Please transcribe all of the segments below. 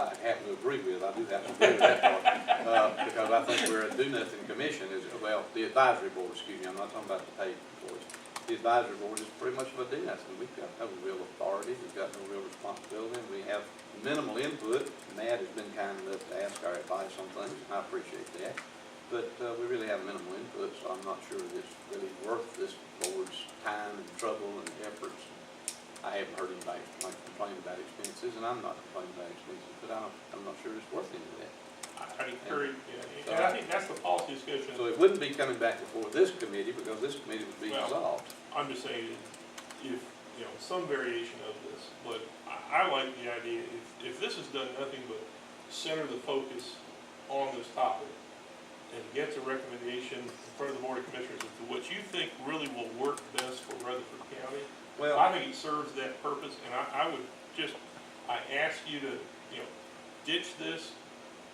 I happen to agree with. I do have to agree with that part, because I think we're a do-nothing commission, well, the advisory board, excuse me, I'm not talking about the paid employees. The advisory board is pretty much of a do-nothing. We've got no real authority, we've got no real responsibility, and we have minimal input. Matt has been kind enough to ask our advice on things, and I appreciate that. But we really have minimal input, so I'm not sure that it's really worth this board's time and trouble and efforts. I haven't heard anybody complain about expenses, and I'm not complaining about expenses, but I'm not sure it's worth any of that. I'd encourage, and I think that's the policy discussion. So it wouldn't be coming back before this committee, because this committee would be dissolved. I'm just saying, if, some variation of this, but I like the idea, if this has done nothing but center the focus on this topic, and gets a recommendation in front of the Board of Commissioners as to what you think really will work best for Rutherford County, well, I think it serves that purpose, and I ask you to, ditch this,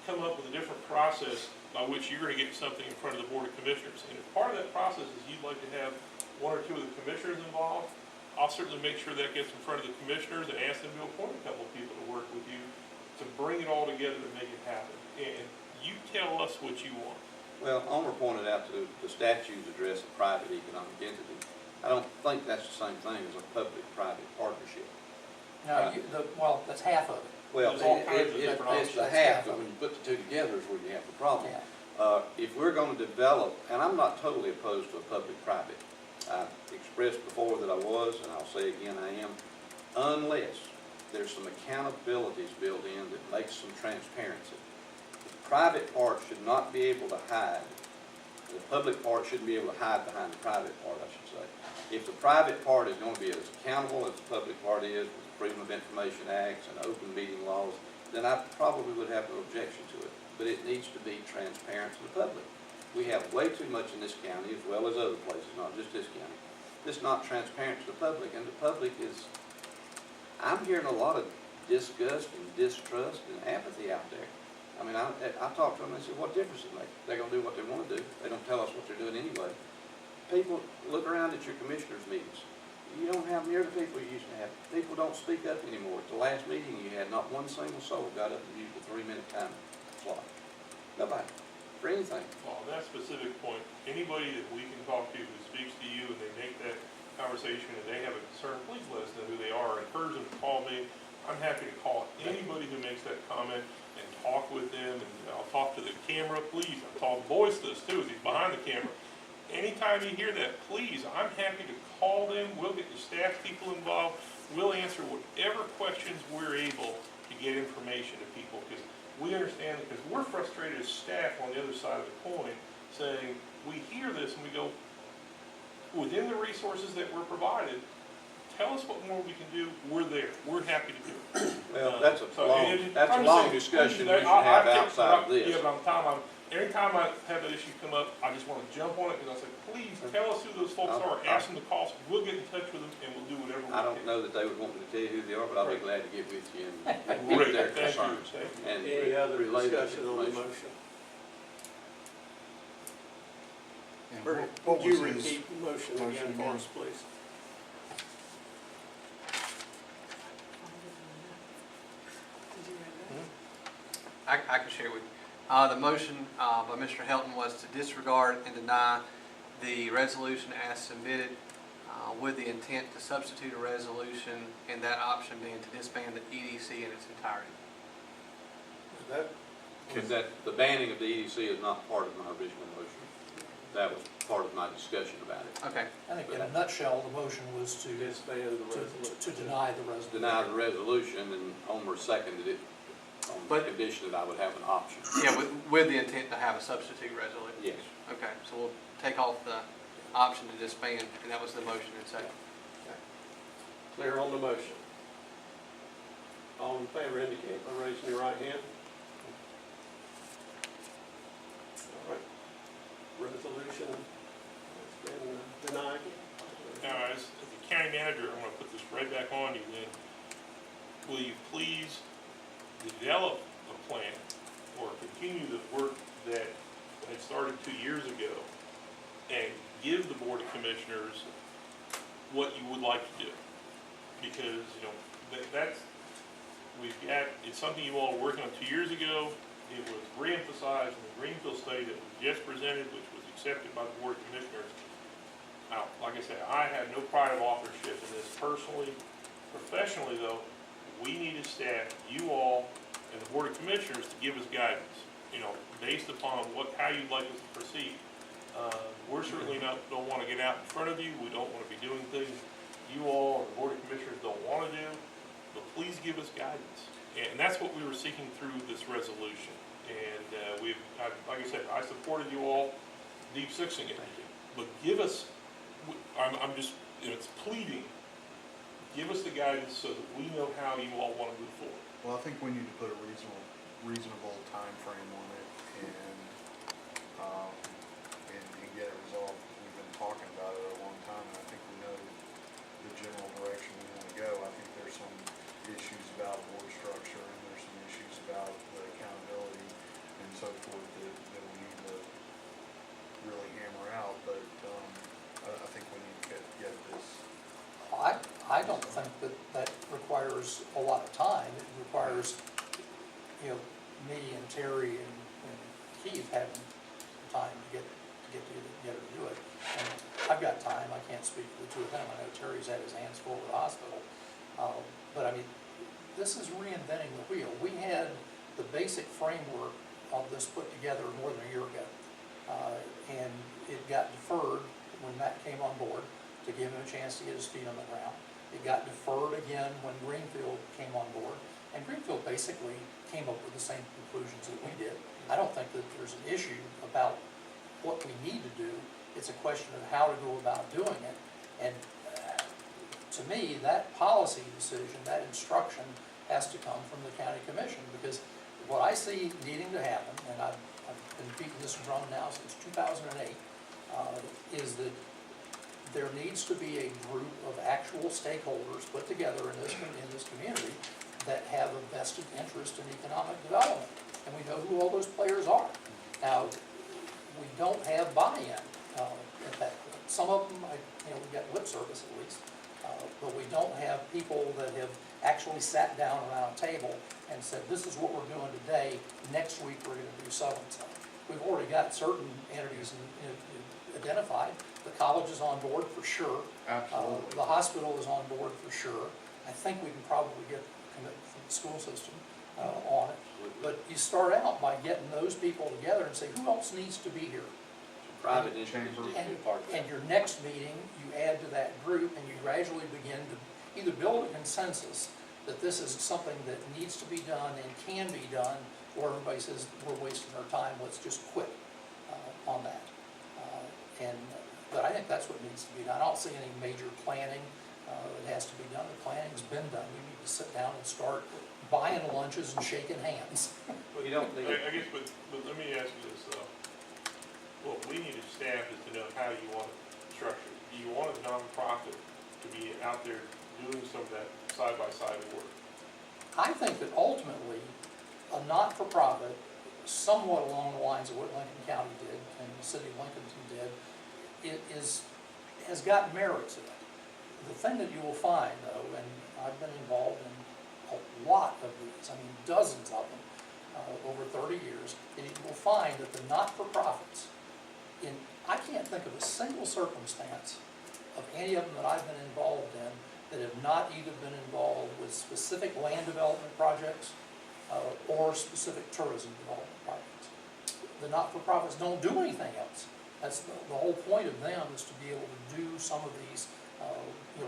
come up with a different process by which you're going to get something in front of the Board of Commissioners. And if part of that process is you'd like to have one or two of the commissioners involved, I'll certainly make sure that gets in front of the commissioners and ask them to appoint a couple of people to work with you to bring it all together and make it happen. And you tell us what you want. Well, Omer pointed out to the statutes address a private economic entity. I don't think that's the same thing as a public-private partnership. No, well, that's half of it. Well, There's all kinds of different it's the half, but when you put the two together is where you have the problem. Yeah. If we're going to develop, and I'm not totally opposed to a public-private. I expressed before that I was, and I'll say again I am, unless there's some accountabilities built in that makes some transparency. The private part should not be able to hide. The public part shouldn't be able to hide behind the private part, I should say. If the private part is going to be as accountable as the public part is with the Freedom of Information Acts and open meeting laws, then I probably would have no objection to it. But it needs to be transparent to the public. We have way too much in this county, as well as other places, not just this county, that's not transparent to the public. And the public is, I'm hearing a lot of disgust and distrust and apathy out there. I mean, I talk to them and I say, what difference does it make? They're going to do what they want to do. They don't tell us what they're doing anyway. People, look around at your commissioners' meetings. You don't have near the people you used to have. People don't speak up anymore. At the last meeting you had, not one single soul got up and used a 3-minute time slot. Nobody. For anything. Well, on that specific point, anybody that we can talk to who speaks to you and they make that conversation and they have a concern, please let us know who they are. Encourage them to call me. I'm happy to call anybody who makes that comment and talk with them, and I'll talk to the camera, please. I'll talk voice to this too, as he's behind the camera. Anytime you hear that, please, I'm happy to call them. We'll get the staff people involved. We'll answer whatever questions we're able to get information to people, because we understand that, because we're frustrated as staff on the other side of the coin, saying, we hear this and we go, within the resources that we're provided, tell us what more we can do. We're there. We're happy to do it. Well, that's a long discussion we should have outside of this. Yeah, but every time I have that issue come up, I just want to jump on it, because I say, please tell us who those folks are. Ask them to call us. We'll get in touch with them and we'll do whatever we can. I don't know that they would want me to tell you who they are, but I'll be glad to get with you and Great. their Thank you. concerns. And Any other relay that discussion on the information. motion? What Would you was his repeat the motion again for us, please? I can share with you. The motion by Mr. Helton was to disregard and deny the resolution as submitted with the intent to substitute a resolution, and that option being to disband the EDC in its entirety. The banning of the EDC is not part of my original motion. That was part of my discussion about it. Okay. I think in a nutshell, the motion was to Disband the resolution. to deny the resolution. Deny the resolution, and Omer seconded it on the condition that I would have an option. Yeah, with the intent to have a substitute resolution. Yes. Okay, so we'll take off the option to disband, and that was the motion and second. Clear on the motion? All in favor indicate by raising your right hand. All right. Resolution has been denied. Now, as the county manager, I'm going to put this right back on you then. Will you please develop a plan or continue the work that had started 2 years ago and give the Board of Commissioners what you would like to do? Because, that's it's something you all were working on 2 years ago. It was reemphasized in the Greenfield study that was just presented, which was accepted by the Board of Commissioners. Now, like I said, I have no pride of authorship in this personally. Professionally, though, we need to staff, you all, and the Board of Commissioners to give us guidance, based upon how you'd like us to proceed. We're certainly don't want to get out in front of you. We don't want to be doing things you all or the Board of Commissioners don't want to do, but please give us guidance. And that's what we were seeking through this resolution. And like I said, I supported you all deep sixing it. But give us, I'm just, it's pleading, give us the guidance so that we know how you all want to move forward. Well, I think we need to put a reasonable time frame on it and get it resolved. We've been talking about it a long time, and I think we know the general direction we want to go. I think there's some issues about board structure, and there's some issues about the accountability and so forth that we need to really hammer out, but I think we need to get this. I don't think that requires a lot of time. It requires, me and Terry and Keith having time to get together to do it. And I've got time. I can't speak for the two of them. I know Terry's had his hands full with the hospital. But I mean, this is reinventing the wheel. We had the basic framework of this put together more than a year ago. And it got deferred when Matt came on board to give him a chance to get his feet on the ground. It got deferred again when Greenfield came on board. And Greenfield basically came up with the same conclusions that we did. I don't think that there's an issue about what we need to do. It's a question of how to go about doing it. And to me, that policy decision, that instruction has to come from the county commission, because what I see needing to happen, and I've been beating this drum now since 2008, is that there needs to be a group of actual stakeholders put together in this community that have a vested interest in economic development. And we know who all those players are. Now, we don't have buy-in at that point. Some of them, we got lip service at least, but we don't have people that have actually sat down around a table and said, this is what we're doing today, next week we're going to do so-and-so. We've already got certain entities identified. The college is on board for sure. Absolutely. The hospital is on board for sure. I think we can probably get commitment from the school system on it. But you start out by getting those people together and say, who else needs to be here? Private entities Chamber. need to be part of that. And your next meeting, you add to that group and you gradually begin to either build a consensus that this is something that needs to be done and can be done, or everybody says, we're wasting our time, let's just quit on that. But I think that's what needs to be done. I don't see any major planning that has to be done. The planning's been done. We need to sit down and start buying lunches and shaking hands. Well, you don't need. I guess, but let me ask you this, what we need as staff is to know how you want it structured. Do you want a nonprofit to be out there doing some of that side-by-side work? I think that ultimately, a not-for-profit, somewhat along the lines of what Lincoln County did and the city of Lincoln did, has got merit to it. The thing that you will find, though, and I've been involved in a lot of these, I mean dozens of them, over 30 years, and you will find that the not-for-profits, I can't think of a single circumstance of any of them that I've been involved in that have not either been involved with specific land development projects or specific tourism development projects. The not-for-profits don't do anything else. That's the whole point of them, is to be able to do some of these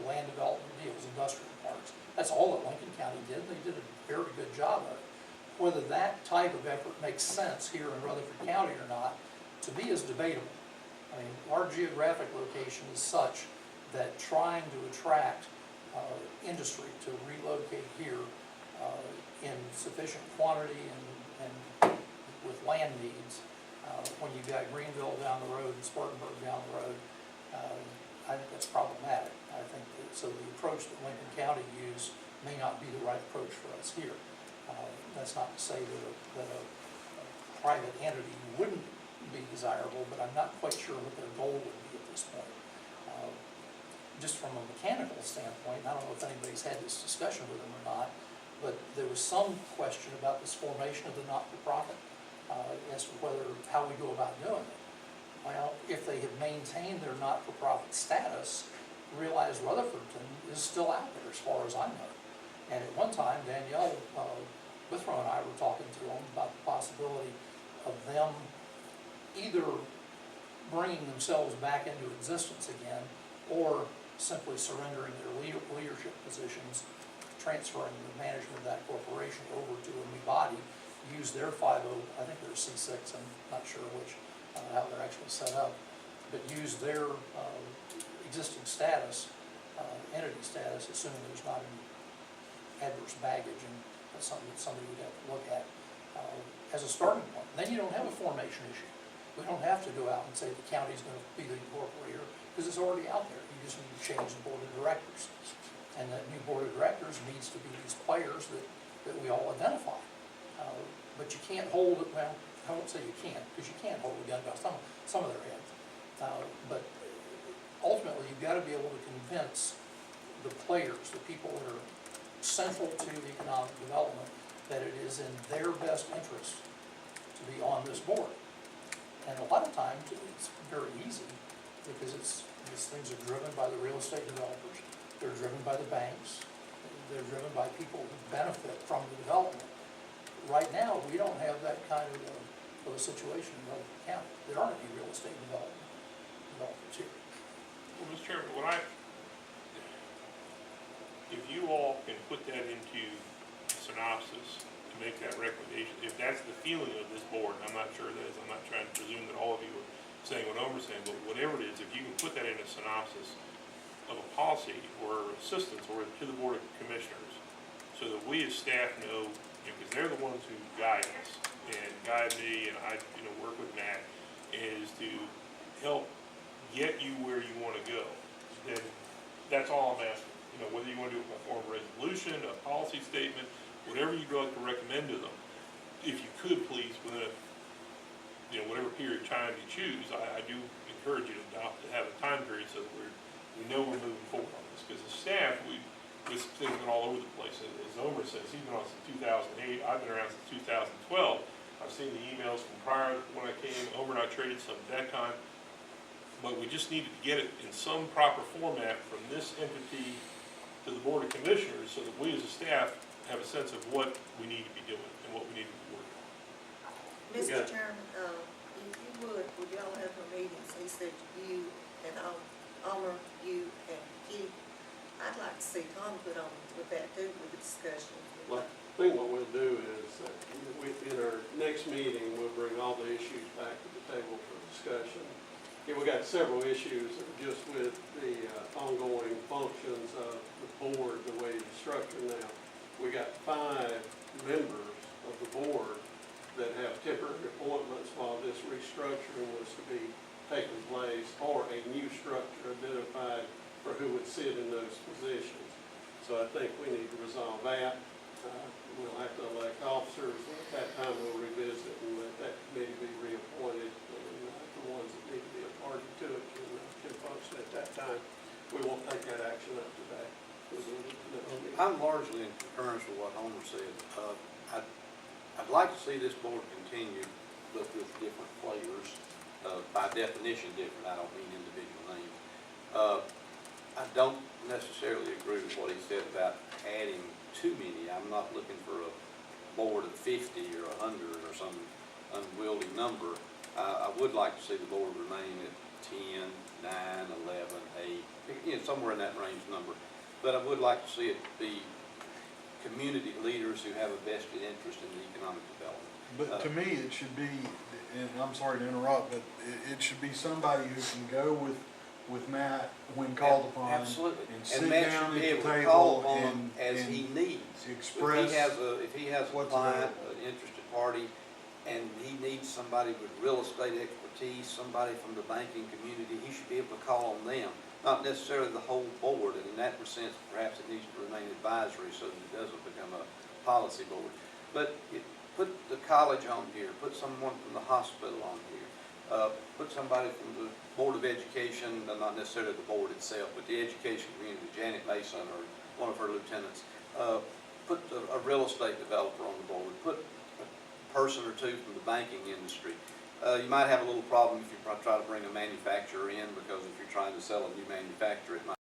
land development deals, industrial parks. That's all that Lincoln County did. They did a very good job of it. Whether that type of effort makes sense here in Rutherford County or not, to me, is debatable. I mean, our geographic location is such that trying to attract industry to relocate here in sufficient quantity and with land needs, when you've got Greenville down the road and Spartanburg down the road, I think that's problematic. I think that, so the approach that Lincoln County used may not be the right approach for us here. That's not to say that a private entity wouldn't be desirable, but I'm not quite sure what their goal would be at this point. Just from a mechanical standpoint, I don't know if anybody's had this discussion with them or not, But there was some question about this formation of the not-for-profit, as to how we go about doing it. Well, if they had maintained their not-for-profit status, realize Rutherfordton is still out there as far as I know. And at one time, Danielle Withrow and I were talking to them about the possibility of them either bringing themselves back into existence again or simply surrendering their leadership positions, transferring the management of that corporation over to a new body, use their 5 I think they're C6, I'm not sure which, how they're actually set up, but use their existing status, entity status, assuming there's not any adverse baggage, and that's something that somebody would have to look at as a starting point. Then you don't have a formation issue. We don't have to go out and say the county's going to be the incorporator, because it's already out there. You just need to change the board of directors. And that new board of directors needs to be these players that we all identify. But you can't hold it, well, I won't say you can't, because you can't hold a gun to some of their heads. But ultimately, you've got to be able to convince the players, the people that are central to the economic development, that it is in their best interest to be on this board. And a lot of times, it's very easy, because these things are driven by the real estate developers, they're driven by the banks, they're driven by people who benefit from the development. Right now, we don't have that kind of a situation in Rutherford County. There aren't any real estate developers here. Well, Mr. Chairman, if you all can put that into synopsis to make that recommendation, if that's the feeling of this board, and I'm not sure that is, I'm not trying to presume that all of you are saying what Omer's saying, but whatever it is, if you can put that in a synopsis of a policy or assistance or to the Board of Commissioners, so that we as staff know, because they're the ones who guide us and guide me, and I, work with Matt, is to help get you where you want to go. Then that's all I'm asking. Whether you want to do it in a form of resolution, a policy statement, whatever you'd like to recommend to them, if you could please, within a, whatever period of time you choose, I do encourage you to have a time period so that we know we're moving forward on this. Because as staff, this thing's been all over the place. As Omer says, he's been on since 2008. I've been around since 2012. I've seen the emails from prior when I came. Omer and I traded some at that time. But we just needed to get it in some proper format from this entity to the Board of Commissioners, so that we as a staff have a sense of what we need to be doing and what we need to be working on. Mr. Chairman, if you would y'all have a meeting? He said you and Omer, you and Keith. I'd like to see Tom put on with that too, with the discussion. Well, I think what we'll do is, in our next meeting, we'll bring all the issues back to the table for discussion. Yeah, we got several issues just with the ongoing functions of the board, the way it's structured now. We got 5 members of the board that have temporary appointments while this restructuring was to be taking place, or a new structure identified for who would sit in those positions. So I think we need to resolve that. We'll have to elect officers. At that time, we'll revisit and let that committee be reappointed. The ones that need to be a party to it can function at that time. We won't take that action up today. I'm largely in concurrence with what Homer said. I'd like to see this board continue, but with different flavors. By definition different, I don't mean individual names. I don't necessarily agree with what he said about adding too many. I'm not looking for a board of 50 or 100 or some unwieldy number. I would like to see the board remain at 10, 9, 11, 8, somewhere in that range number. But I would like to see it be community leaders who have a vested interest in the economic development. But to me, it should be, and I'm sorry to interrupt, but it should be somebody who can go with Matt when called upon. Absolutely. And sit Matt down should be at able the to call table upon and as he needs. express If he has a what's client, available. an interested party, and he needs somebody with real estate expertise, somebody from the banking community, he should be able to call on them. Not necessarily the whole board, and in that sense, perhaps it needs to remain advisory so that it doesn't become a policy board. But put the college on here, put someone from the hospital on here, put somebody from the Board of Education, not necessarily the board itself, but the education community, Janet Mason or one of her lieutenants. put a real estate developer on the board, put a person or two from the banking industry. You might have a little problem if you try to bring a manufacturer in, because if you're trying to sell a new manufacturer, it might